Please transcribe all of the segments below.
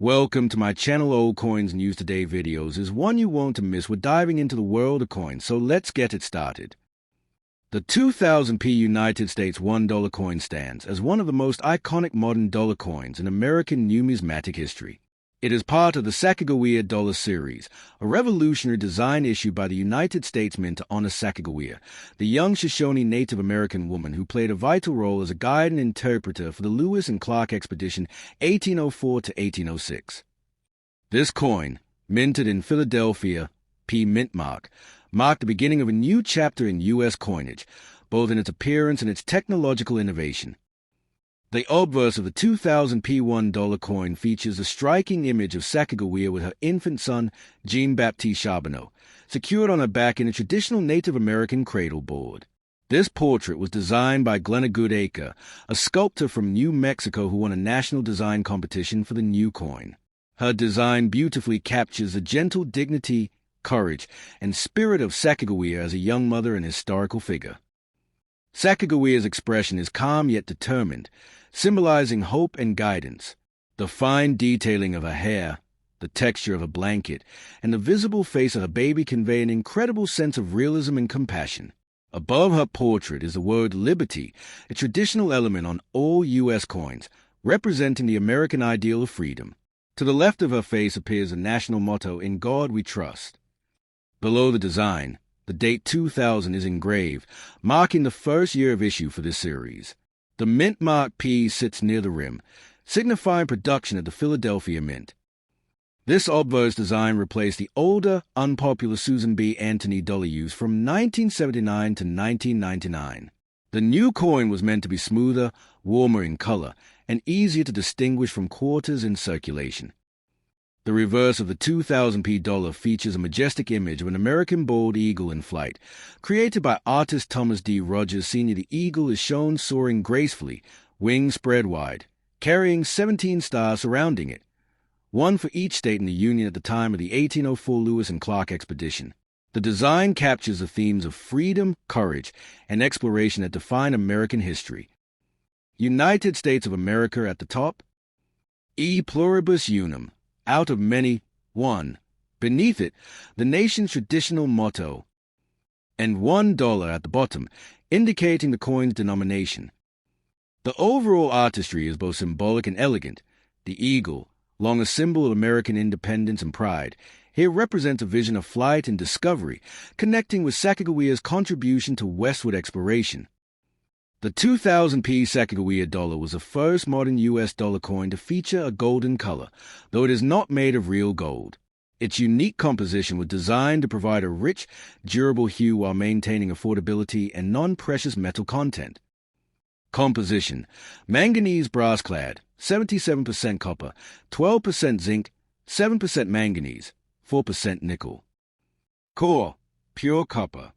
Welcome to my channel. Old Coins News Today videos is one you won't miss. We're diving into the world of coins, so let's get it started. The 2000p United States $1 coin stands as one of the most iconic modern dollar coins in American numismatic history. It is part of the Sacagawea dollar series, a revolutionary design issued by the United States Mint to honor Sacagawea, the young Shoshone Native American woman who played a vital role as a guide and interpreter for the Lewis and Clark expedition 1804 to 1806. This coin, minted in Philadelphia, Mint marked the beginning of a new chapter in U.S. coinage, both in its appearance and its technological innovation. The obverse of the 2000p $1 coin features a striking image of Sacagawea with her infant son, Jean-Baptiste Charbonneau, secured on her back in a traditional Native American cradle board. This portrait was designed by Glenna Goodacre, a sculptor from New Mexico who won a national design competition for the new coin. Her design beautifully captures the gentle dignity, courage, and spirit of Sacagawea as a young mother and historical figure. Sacagawea's expression is calm yet determined, symbolizing hope and guidance. The fine detailing of her hair, the texture of her blanket, and the visible face of her baby convey an incredible sense of realism and compassion. Above her portrait is the word liberty, a traditional element on all U.S. coins, representing the American ideal of freedom. To the left of her face appears the national motto, "In God We Trust." Below the design, the date 2000 is engraved, marking the first year of issue for this series. The mint mark P sits near the rim, signifying production at the Philadelphia Mint. This obverse design replaced the older, unpopular Susan B. Anthony dollar used from 1979 to 1999. The new coin was meant to be smoother, warmer in color, and easier to distinguish from quarters in circulation. The reverse of the 2000p dollar features a majestic image of an American bald eagle in flight. Created by artist Thomas D. Rogers Sr., the eagle is shown soaring gracefully, wings spread wide, carrying 17 stars surrounding it, one for each state in the Union at the time of the 1804 Lewis and Clark expedition. The design captures the themes of freedom, courage, and exploration that define American history. United States of America at the top, E pluribus unum, out of many, one. Beneath it, the nation's traditional motto, and $1 at the bottom, indicating the coin's denomination. The overall artistry is both symbolic and elegant. The eagle, long a symbol of American independence and pride, here represents a vision of flight and discovery, connecting with Sacagawea's contribution to westward exploration. The 2000p Sacagawea dollar was the first modern U.S. dollar coin to feature a golden color, though it is not made of real gold. Its unique composition was designed to provide a rich, durable hue while maintaining affordability and non-precious metal content. Composition: manganese brass clad, 77% copper, 12% zinc, 7% manganese, 4% nickel. Core: pure copper.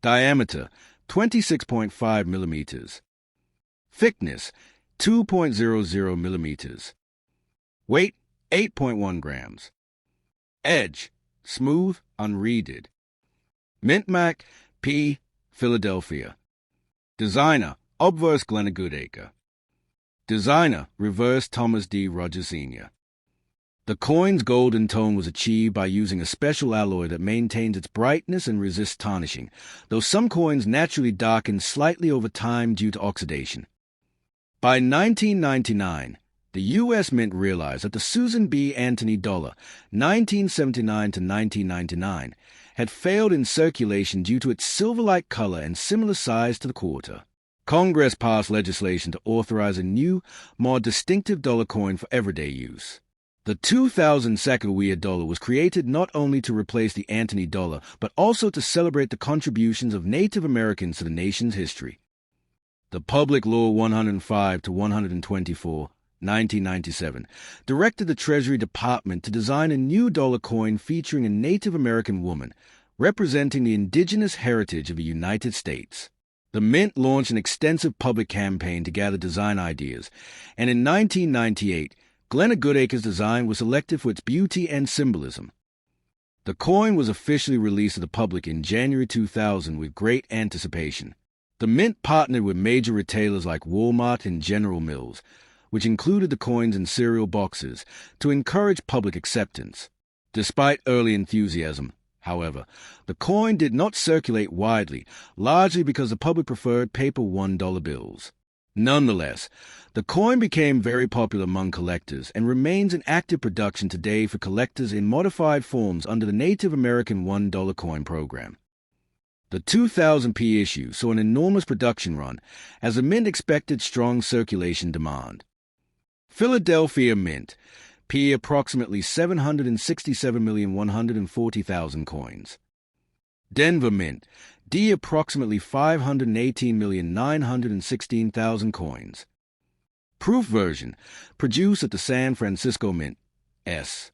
Diameter: 26.5 millimeters. Thickness: 2.00 millimeters. Weight: 8.1 grams. Edge: smooth, unreeded. Mint mark P, Philadelphia. Designer: obverse Glenna Goodacre. Designer: reverse Thomas D. Rogers Sr. The coin's golden tone was achieved by using a special alloy that maintains its brightness and resists tarnishing, though some coins naturally darken slightly over time due to oxidation. By 1999, the U.S. Mint realized that the Susan B. Anthony dollar, 1979 to 1999, had failed in circulation due to its silver-like color and similar size to the quarter. Congress passed legislation to authorize a new, more distinctive dollar coin for everyday use. The 2000 Sacagawea dollar was created not only to replace the Anthony dollar, but also to celebrate the contributions of Native Americans to the nation's history. The Public Law 105 to 124, 1997, directed the Treasury Department to design a new dollar coin featuring a Native American woman, representing the indigenous heritage of the United States. The Mint launched an extensive public campaign to gather design ideas, and in 1998, Glenna Goodacre's design was selected for its beauty and symbolism. The coin was officially released to the public in January 2000 with great anticipation. The Mint partnered with major retailers like Walmart and General Mills, which included the coins in cereal boxes to encourage public acceptance. Despite early enthusiasm, however, the coin did not circulate widely, largely because the public preferred paper $1 bills. Nonetheless, the coin became very popular among collectors and remains in active production today for collectors in modified forms under the Native American $1 coin program. The 2000p issue saw an enormous production run as the mint expected strong circulation demand. Philadelphia Mint, P approximately 767,140,000 coins. Denver Mint, D approximately 518,916,000 coins. Proof version, produced at the San Francisco Mint, S.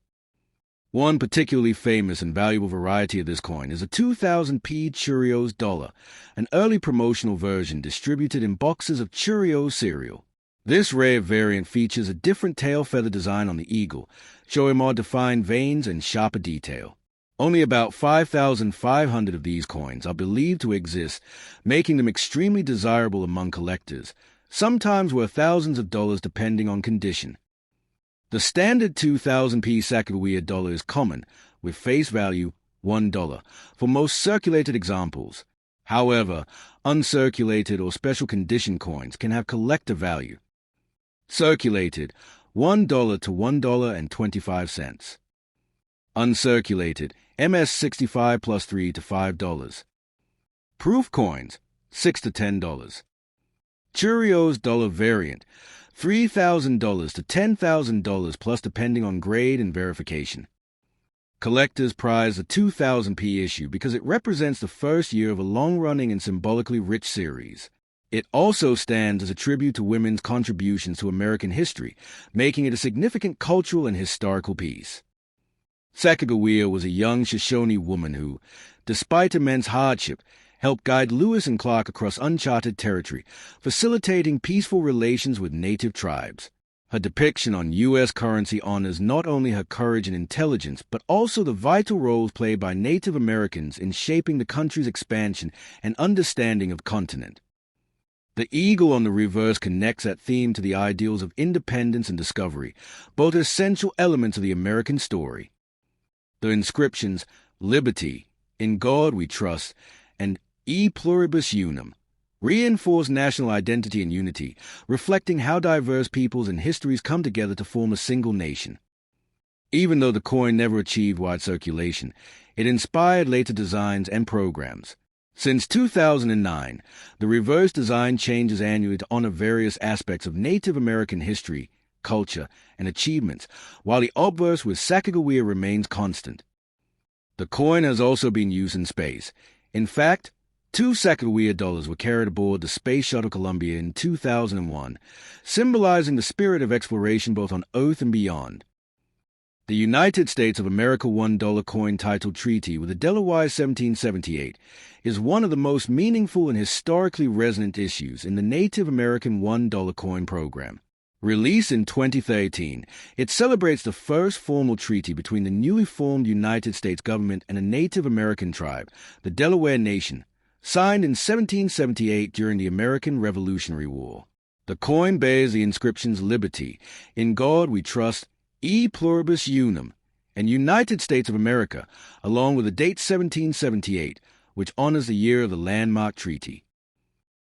One particularly famous and valuable variety of this coin is a 2000p Cheerios dollar, an early promotional version distributed in boxes of Cheerios cereal. This rare variant features a different tail feather design on the eagle, showing more defined veins and sharper detail. Only about 5,500 of these coins are believed to exist, making them extremely desirable among collectors, sometimes worth thousands of dollars depending on condition. The standard 2000p Sacagawea dollar is common, with face value $1 for most circulated examples. However, uncirculated or special condition coins can have collector value. Circulated, $1 to $1.25. Uncirculated, MS65 plus $3 to $5. Proof coins, $6 to $10. Cheerios dollar variant, $3,000 to $10,000 plus depending on grade and verification. Collectors prize the 2000p issue because it represents the first year of a long-running and symbolically rich series. It also stands as a tribute to women's contributions to American history, making it a significant cultural and historical piece. Sacagawea was a young Shoshone woman who, despite immense hardship, helped guide Lewis and Clark across uncharted territory, facilitating peaceful relations with native tribes. Her depiction on U.S. currency honors not only her courage and intelligence, but also the vital roles played by Native Americans in shaping the country's expansion and understanding of the continent. The eagle on the reverse connects that theme to the ideals of independence and discovery, both essential elements of the American story. The inscriptions, Liberty, In God We Trust, and E Pluribus Unum, reinforce national identity and unity, reflecting how diverse peoples and histories come together to form a single nation. Even though the coin never achieved wide circulation, it inspired later designs and programs. Since 2009, the reverse design changes annually to honor various aspects of Native American history, culture, and achievements, while the obverse with Sacagawea remains constant. The coin has also been used in space. In fact, 2 Sacagawea dollars were carried aboard the Space Shuttle Columbia in 2001, symbolizing the spirit of exploration both on Earth and beyond. The United States of America $1 coin title treaty with the Delaware 1778 is one of the most meaningful and historically resonant issues in the Native American $1 coin program. Released in 2013, it celebrates the first formal treaty between the newly formed United States government and a Native American tribe, the Delaware Nation, signed in 1778 during the American Revolutionary War. The coin bears the inscriptions Liberty, In God We Trust, E Pluribus Unum, and United States of America, along with the date 1778, which honors the year of the landmark treaty.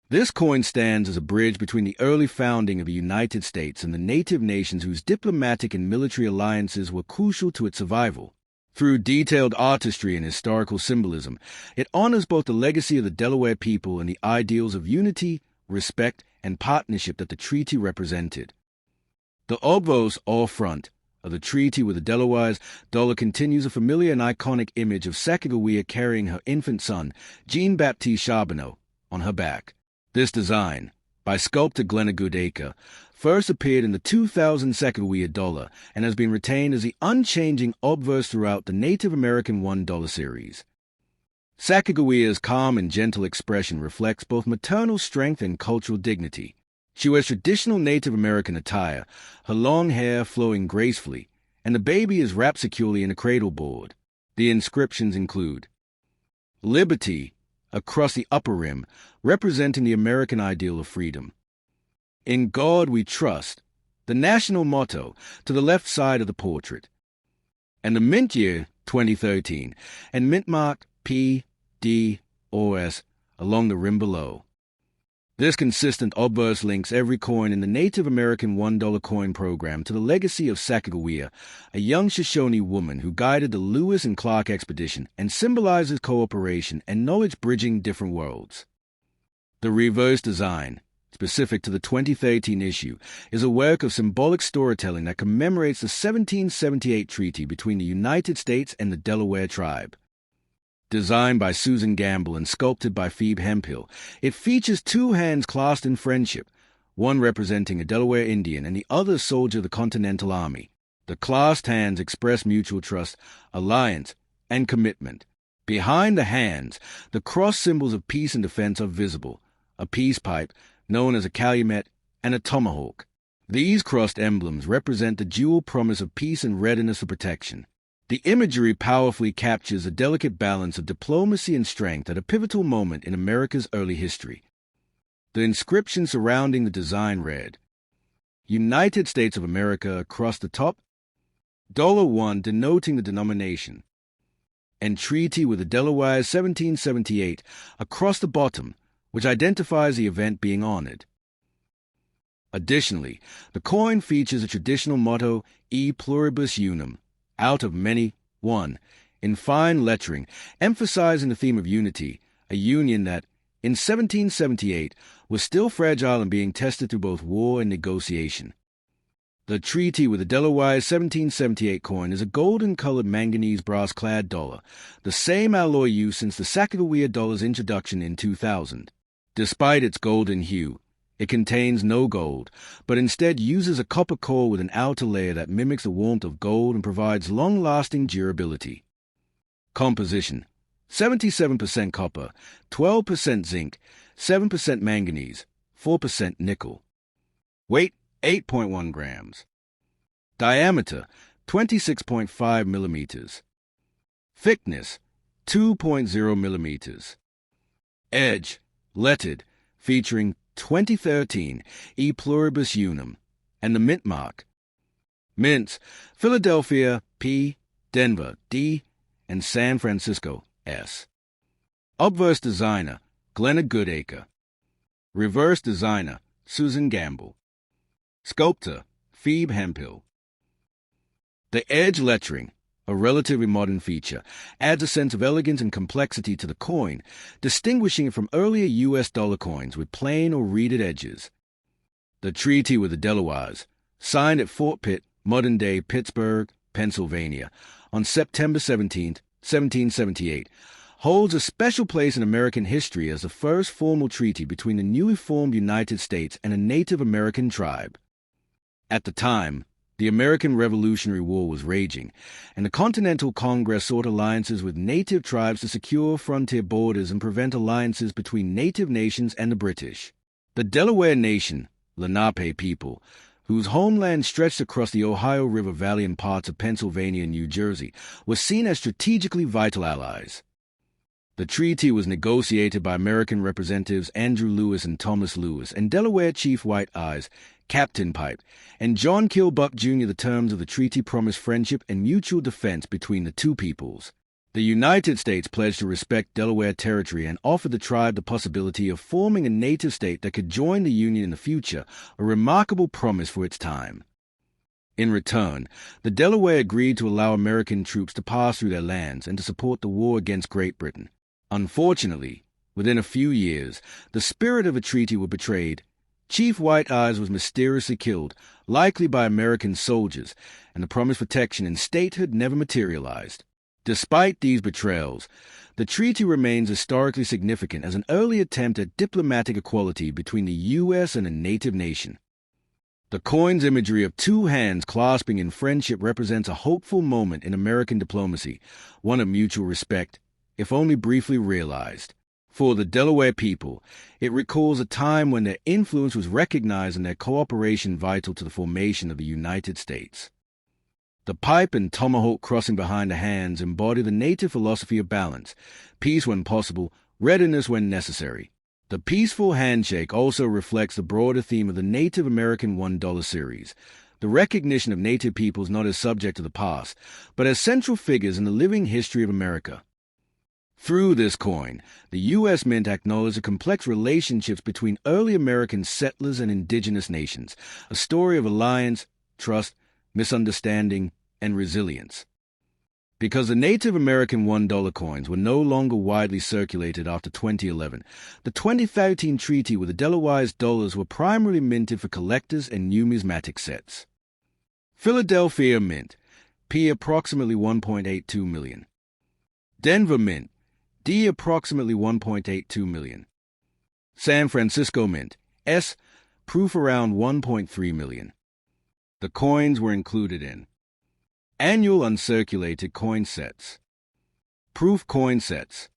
This coin stands as a bridge between the early founding of the United States and the native nations whose diplomatic and military alliances were crucial to its survival. Through detailed artistry and historical symbolism, it honors both the legacy of the Delaware people and the ideals of unity, respect, and partnership that the treaty represented. The obverse, or front, of the treaty with the Delaware's dollar continues a familiar and iconic image of Sacagawea carrying her infant son, Jean-Baptiste Charbonneau, on her back. This design, by sculptor Glenna Goodacre, first appeared in the 2000 Sacagawea dollar and has been retained as the unchanging obverse throughout the Native American $1 series. Sacagawea's calm and gentle expression reflects both maternal strength and cultural dignity. She wears traditional Native American attire, her long hair flowing gracefully, and the baby is wrapped securely in a cradle board. The inscriptions include Liberty, across the upper rim, representing the American ideal of freedom. In God We Trust, the national motto, to the left side of the portrait, and the mint year 2013, and mint mark P, D, or S along the rim below. This consistent obverse links every coin in the Native American $1 coin program to the legacy of Sacagawea, a young Shoshone woman who guided the Lewis and Clark expedition and symbolizes cooperation and knowledge bridging different worlds. The reverse design, specific to the 2013 issue, is a work of symbolic storytelling that commemorates the 1778 treaty between the United States and the Delaware tribe. Designed by Susan Gamble and sculpted by Phoebe Hemphill, it features two hands clasped in friendship, one representing a Delaware Indian and the other a soldier of the Continental Army. The clasped hands express mutual trust, alliance, and commitment. Behind the hands, the cross symbols of peace and defense are visible, a peace pipe, known as a calumet, and a tomahawk. These crossed emblems represent the dual promise of peace and readiness for protection. The imagery powerfully captures a delicate balance of diplomacy and strength at a pivotal moment in America's early history. The inscription surrounding the design read, United States of America across the top, $1 denoting the denomination, and Treaty with the Delaware 1778 across the bottom, which identifies the event being honored. Additionally, the coin features a traditional motto, E pluribus unum, out of many, one, in fine lettering, emphasizing the theme of unity, a union that, in 1778, was still fragile and being tested through both war and negotiation. The Treaty with the Delaware 1778 coin is a golden-colored manganese brass-clad dollar, the same alloy used since the Sacagawea dollar's introduction in 2000. Despite its golden hue, it contains no gold, but instead uses a copper core with an outer layer that mimics the warmth of gold and provides long-lasting durability. Composition: 77% copper, 12% zinc, 7% manganese, 4% nickel. Weight: 8.1 grams. Diameter: 26.5 millimeters. Thickness: 2.0 millimeters. Edge: lettered, featuring 2013 E pluribus unum, and the mint mark. Mints: Philadelphia P, Denver D, and San Francisco S. Obverse designer Glenna Goodacre. Reverse designer Susan Gamble. Sculptor Phoebe Hemphill. The edge lettering, a relatively modern feature, adds a sense of elegance and complexity to the coin, distinguishing it from earlier U.S. dollar coins with plain or reeded edges. The Treaty with the Delawares, signed at Fort Pitt, modern-day Pittsburgh, Pennsylvania, on September 17, 1778, holds a special place in American history as the first formal treaty between the newly formed United States and a Native American tribe. At the time, the American Revolutionary War was raging, and the Continental Congress sought alliances with native tribes to secure frontier borders and prevent alliances between native nations and the British. The Delaware Nation, Lenape people, whose homeland stretched across the Ohio River Valley and parts of Pennsylvania and New Jersey, was seen as strategically vital allies. The treaty was negotiated by American representatives Andrew Lewis and Thomas Lewis and Delaware Chief White Eyes, Captain Pipe, and John Kilbuck Jr. The terms of the treaty promised friendship and mutual defense between the two peoples. The United States pledged to respect Delaware territory and offered the tribe the possibility of forming a native state that could join the Union in the future, a remarkable promise for its time. In return, the Delaware agreed to allow American troops to pass through their lands and to support the war against Great Britain. Unfortunately, within a few years, the spirit of the treaty was betrayed. Chief White Eyes was mysteriously killed, likely by American soldiers, and the promised protection and statehood never materialized. Despite these betrayals, the treaty remains historically significant as an early attempt at diplomatic equality between the U.S. and a native nation. The coin's imagery of two hands clasping in friendship represents a hopeful moment in American diplomacy, one of mutual respect, if only briefly realized. For the Delaware people, it recalls a time when their influence was recognized and their cooperation vital to the formation of the United States. The pipe and tomahawk crossing behind the hands embody the native philosophy of balance, peace when possible, readiness when necessary. The peaceful handshake also reflects the broader theme of the Native American $1 series, the recognition of Native peoples not as subject to the past, but as central figures in the living history of America. Through this coin, the U.S. Mint acknowledged the complex relationships between early American settlers and indigenous nations, a story of alliance, trust, misunderstanding, and resilience. Because the Native American $1 coins were no longer widely circulated after 2011, the 2013 treaty with the Delaware's dollars were primarily minted for collectors and numismatic sets. Philadelphia Mint, P approximately 1.82 million. Denver Mint, D approximately 1.82 million. San Francisco Mint, S, proof around 1.3 million. The coins were included in annual uncirculated coin sets, proof coin sets,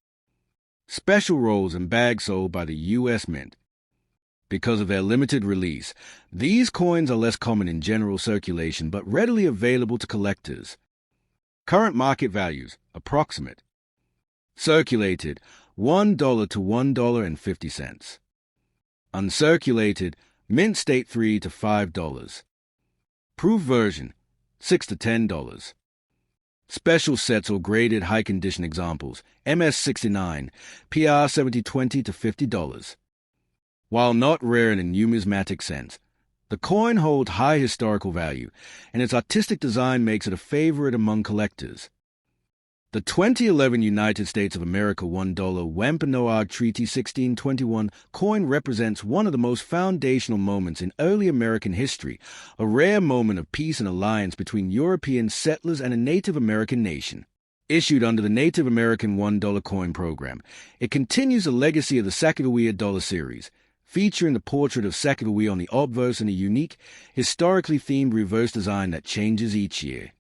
special rolls and bags sold by the U.S. Mint. Because of their limited release, these coins are less common in general circulation but readily available to collectors. Current market values, approximate. Circulated, $1 to $1.50. Uncirculated, mint state $3 to $5. Proof version, $6 to $10. Special sets or graded high condition examples, MS69, PR 7020 to $50. While not rare in a numismatic sense, the coin holds high historical value, and its artistic design makes it a favorite among collectors. The 2011 United States of America $1 Wampanoag Treaty 1621 coin represents one of the most foundational moments in early American history, a rare moment of peace and alliance between European settlers and a Native American nation. Issued under the Native American $1 coin program, it continues the legacy of the Sacagawea dollar series, featuring the portrait of Sacagawea on the obverse and a unique, historically themed reverse design that changes each year.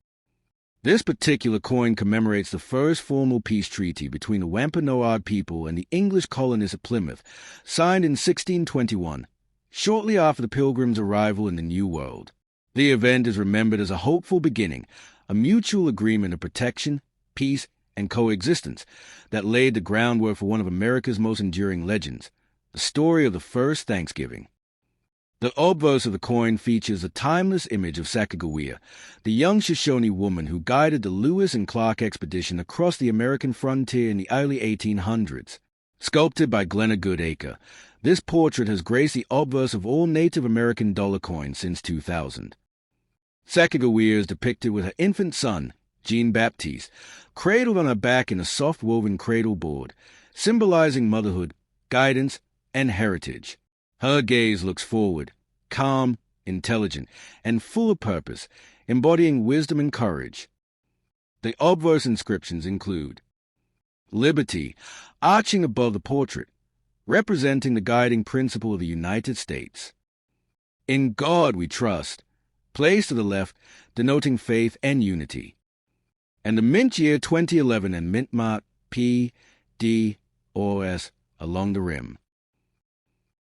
This particular coin commemorates the first formal peace treaty between the Wampanoag people and the English colonists at Plymouth, signed in 1621, shortly after the Pilgrims' arrival in the New World. The event is remembered as a hopeful beginning, a mutual agreement of protection, peace, and coexistence that laid the groundwork for one of America's most enduring legends, the story of the first Thanksgiving. The obverse of the coin features a timeless image of Sacagawea, the young Shoshone woman who guided the Lewis and Clark expedition across the American frontier in the early 1800s. Sculpted by Glenna Goodacre, this portrait has graced the obverse of all Native American dollar coins since 2000. Sacagawea is depicted with her infant son, Jean-Baptiste, cradled on her back in a soft-woven cradle board, symbolizing motherhood, guidance, and heritage. Her gaze looks forward, calm, intelligent, and full of purpose, embodying wisdom and courage. The obverse inscriptions include Liberty, arching above the portrait, representing the guiding principle of the United States. In God we trust, placed to the left, denoting faith and unity. And the mint year 2011 and mint mark P, D, or S along the rim.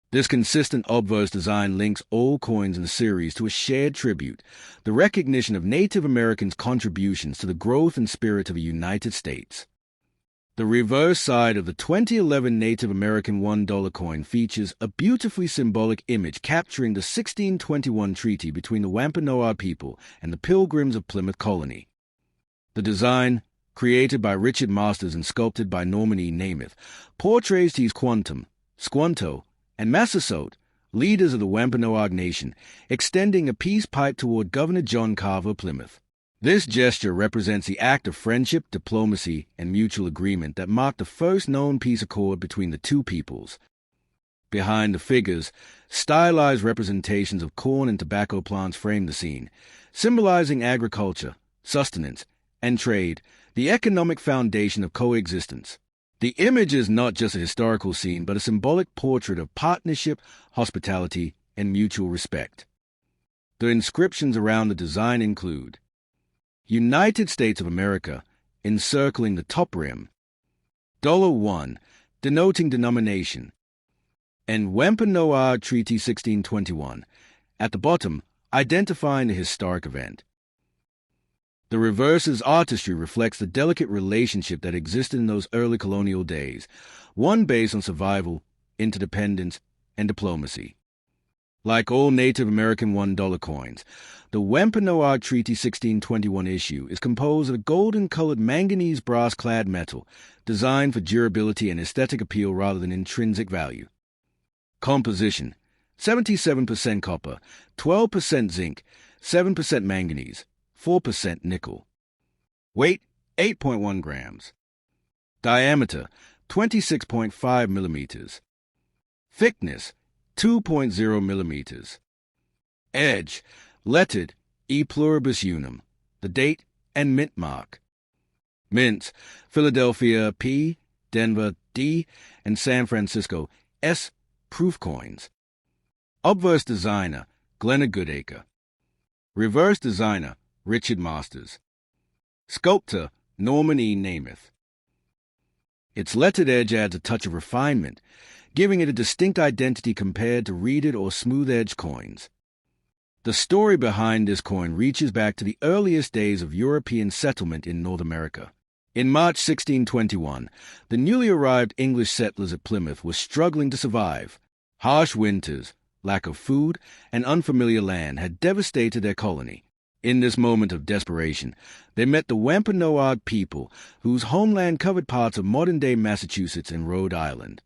This consistent obverse design links all coins in the series to a shared tribute, the recognition of Native Americans' contributions to the growth and spirit of the United States. The reverse side of the 2011 Native American $1 coin features a beautifully symbolic image capturing the 1621 treaty between the Wampanoag people and the Pilgrims of Plymouth Colony. The design, created by Richard Masters and sculpted by Norman E. Namath, portrays Teesquantum, Squanto, and Massasoit, leaders of the Wampanoag Nation, extending a peace pipe toward Governor John Carver of Plymouth. This gesture represents the act of friendship, diplomacy, and mutual agreement that marked the first known peace accord between the two peoples. Behind the figures, stylized representations of corn and tobacco plants frame the scene, symbolizing agriculture, sustenance, and trade, the economic foundation of coexistence. The image is not just a historical scene, but a symbolic portrait of partnership, hospitality, and mutual respect. The inscriptions around the design include United States of America, encircling the top rim, $1, denoting denomination, and Wampanoag Treaty 1621, at the bottom, identifying the historic event. The reverse's artistry reflects the delicate relationship that existed in those early colonial days, one based on survival, interdependence, and diplomacy. Like all Native American $1 coins, the Wampanoag Treaty 1621 issue is composed of a golden-colored manganese brass-clad metal designed for durability and aesthetic appeal rather than intrinsic value. Composition: 77% copper, 12% zinc, 7% manganese, 4% nickel. Weight: 8.1 grams. Diameter: 26.5 millimeters. Thickness: 2.0 millimeters. Edge: lettered E pluribus unum, the date and mint mark. Mints: Philadelphia P, Denver D, and San Francisco S proof coins. Obverse designer: Glenna Goodacre. Reverse designer: Richard Masters. Sculptor: Norman E. Namath. Its lettered edge adds a touch of refinement, giving it a distinct identity compared to reeded or smooth-edged coins. The story behind this coin reaches back to the earliest days of European settlement in North America. In March 1621, the newly arrived English settlers at Plymouth were struggling to survive. Harsh winters, lack of food, and unfamiliar land had devastated their colony. In this moment of desperation, they met the Wampanoag people, whose homeland covered parts of modern-day Massachusetts and Rhode Island.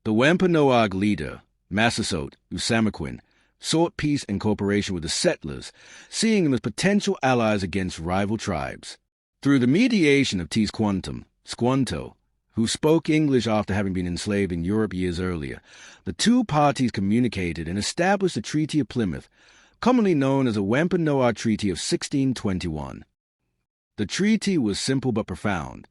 The Wampanoag leader, Massasoit Usamaquin, sought peace and cooperation with the settlers, seeing them as potential allies against rival tribes. Through the mediation of Tisquantum, Squanto, who spoke English after having been enslaved in Europe years earlier, the two parties communicated and established the Treaty of Plymouth, commonly known as the Wampanoag Treaty of 1621. The treaty was simple but profound.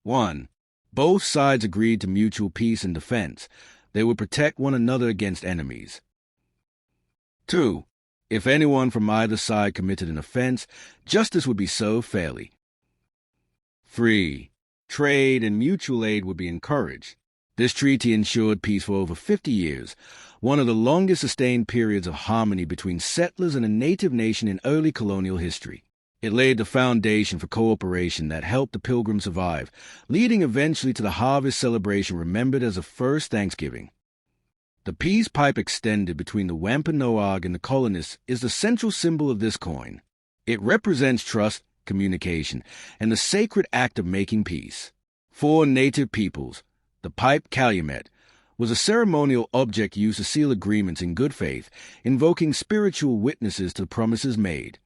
1. Both sides agreed to mutual peace and defense. They would protect one another against enemies. 2. If anyone from either side committed an offense, justice would be served fairly. 3. Trade and mutual aid would be encouraged. This treaty ensured peace for over 50 years, one of the longest sustained periods of harmony between settlers and a native nation in early colonial history. It laid the foundation for cooperation that helped the Pilgrims survive, leading eventually to the harvest celebration remembered as the first Thanksgiving. The peace pipe extended between the Wampanoag and the colonists is the central symbol of this coin. It represents trust, communication, and the sacred act of making peace. For native peoples, the pipe calumet was a ceremonial object used to seal agreements in good faith, invoking spiritual witnesses to the promises made.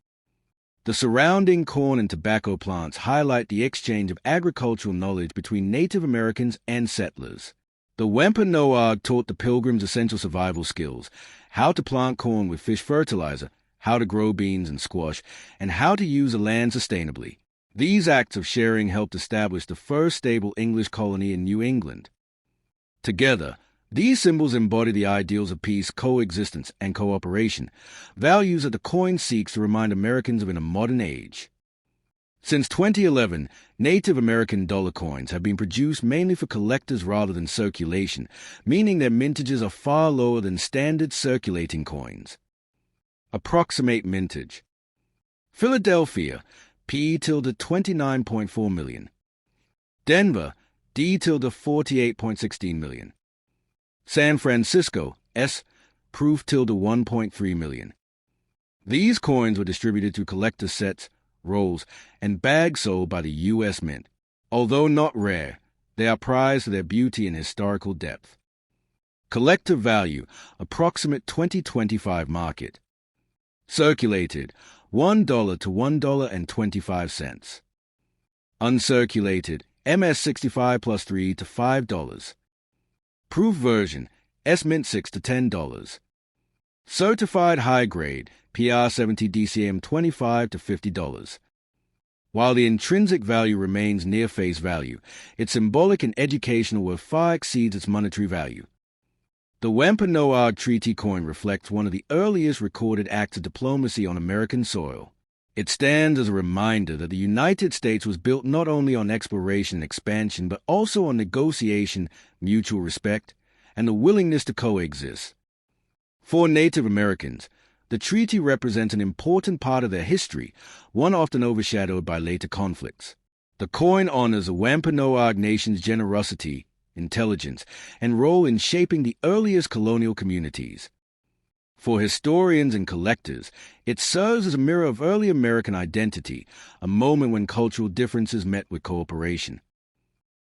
The surrounding corn and tobacco plants highlight the exchange of agricultural knowledge between Native Americans and settlers. The Wampanoag taught the Pilgrims essential survival skills: how to plant corn with fish fertilizer, how to grow beans and squash, and how to use the land sustainably. These acts of sharing helped establish the first stable English colony in New England. Together, these symbols embody the ideals of peace, coexistence, and cooperation, values that the coin seeks to remind Americans of in a modern age. Since 2011, Native American dollar coins have been produced mainly for collectors rather than circulation, meaning their mintages are far lower than standard circulating coins. Approximate mintage: Philadelphia, P tilde 29.4 million. Denver, D tilde 48.16 million. San Francisco, S, proof tilde 1.3 million. These coins were distributed to collector sets, rolls, and bags sold by the U.S. Mint. Although not rare, they are prized for their beauty and historical depth. Collector value: approximate 2025 market. Circulated: $1 to $1.25. Uncirculated: MS65 plus 3 to $5. Proof version: S Mint 6 to $10. Certified high grade: PR70 DCM 25 to $50. While the intrinsic value remains near face value, its symbolic and educational worth far exceeds its monetary value. The Wampanoag Treaty coin reflects one of the earliest recorded acts of diplomacy on American soil. It stands as a reminder that the United States was built not only on exploration and expansion, but also on negotiation, mutual respect, and the willingness to coexist. For Native Americans, the treaty represents an important part of their history, one often overshadowed by later conflicts. The coin honors the Wampanoag Nation's generosity, intelligence, and role in shaping the earliest colonial communities. For historians and collectors, it serves as a mirror of early American identity, a moment when cultural differences met with cooperation.